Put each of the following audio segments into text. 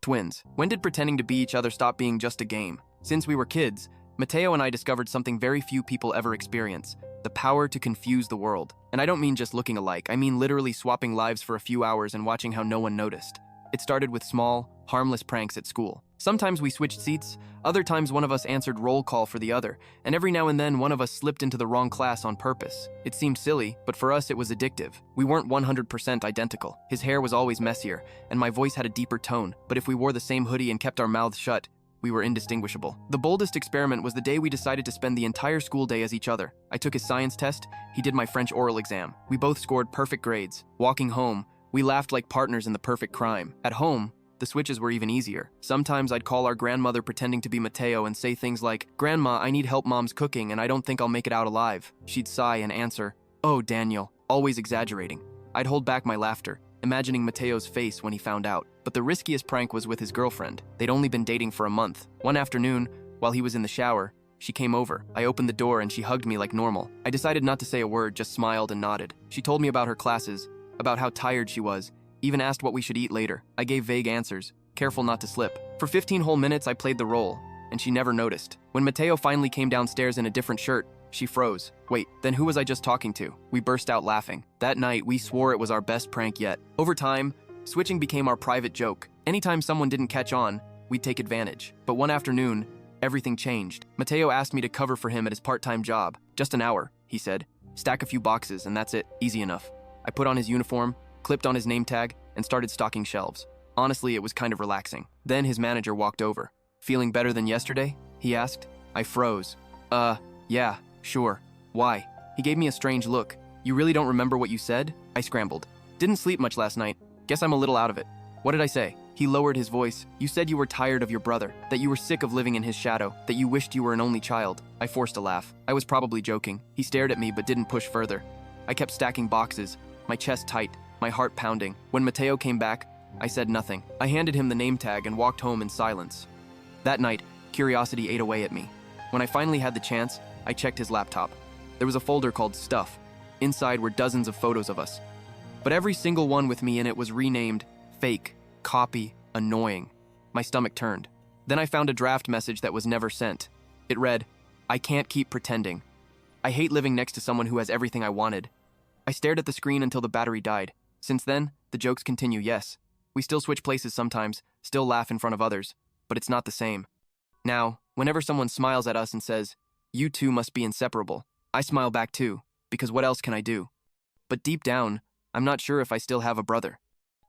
Twins. When did pretending to be each other stop being just a game? Since we were kids, Mateo and I discovered something very few people ever experience: the power to confuse the world. And I don't mean just looking alike, I mean literally swapping lives for a few hours and watching how no one noticed. It started with small, harmless pranks at school. Sometimes we switched seats, other times one of us answered roll call for the other, and every now and then one of us slipped into the wrong class on purpose. It seemed silly, but for us it was addictive. We weren't 100% identical. His hair was always messier, and my voice had a deeper tone, but if we wore the same hoodie and kept our mouths shut, we were indistinguishable. The boldest experiment was the day we decided to spend the entire school day as each other. I took his science test, he did my French oral exam. We both scored perfect grades. Walking home, we laughed like partners in the perfect crime. At home, the switches were even easier. Sometimes I'd call our grandmother pretending to be Mateo and say things like, "Grandma, I need help, Mom's cooking and I don't think I'll make it out alive." She'd sigh and answer, "Oh, Daniel," always exaggerating. I'd hold back my laughter, imagining Mateo's face when he found out. But the riskiest prank was with his girlfriend. They'd only been dating for a month. One afternoon, while he was in the shower, she came over. I opened the door and she hugged me like normal. I decided not to say a word, just smiled and nodded. She told me about her classes, about how tired she was, even asked what we should eat later. I gave vague answers, careful not to slip. For 15 whole minutes, I played the role, and she never noticed. When Mateo finally came downstairs in a different shirt, she froze. Wait, then who was I just talking to? We burst out laughing. That night, we swore it was our best prank yet. Over time, switching became our private joke. Anytime someone didn't catch on, we'd take advantage. But one afternoon, everything changed. Mateo asked me to cover for him at his part-time job. "Just an hour," he said. "Stack a few boxes, and that's it. Easy enough." I put on his uniform, clipped on his name tag, and started stocking shelves. Honestly, it was kind of relaxing. Then his manager walked over. "Feeling better than yesterday?" he asked. I froze. Yeah, sure. Why?" He gave me a strange look. "You really don't remember what you said?" I scrambled. "Didn't sleep much last night. Guess I'm a little out of it." "What did I say?" He lowered his voice. "You said you were tired of your brother, that you were sick of living in his shadow, that you wished you were an only child." I forced a laugh. I was probably joking. He stared at me but didn't push further. I kept stacking boxes, my chest tight, my heart pounding. When Mateo came back, I said nothing. I handed him the name tag and walked home in silence. That night, curiosity ate away at me. When I finally had the chance, I checked his laptop. There was a folder called Stuff. Inside were dozens of photos of us. But every single one with me in it was renamed Fake, Copy, Annoying. My stomach turned. Then I found a draft message that was never sent. It read, "I can't keep pretending. I hate living next to someone who has everything I wanted." I stared at the screen until the battery died. Since then, the jokes continue, yes. We still switch places sometimes, still laugh in front of others, but it's not the same. Now, whenever someone smiles at us and says, "You two must be inseparable," I smile back too, because what else can I do? But deep down, I'm not sure if I still have a brother,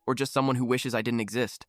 or just someone who wishes I didn't exist.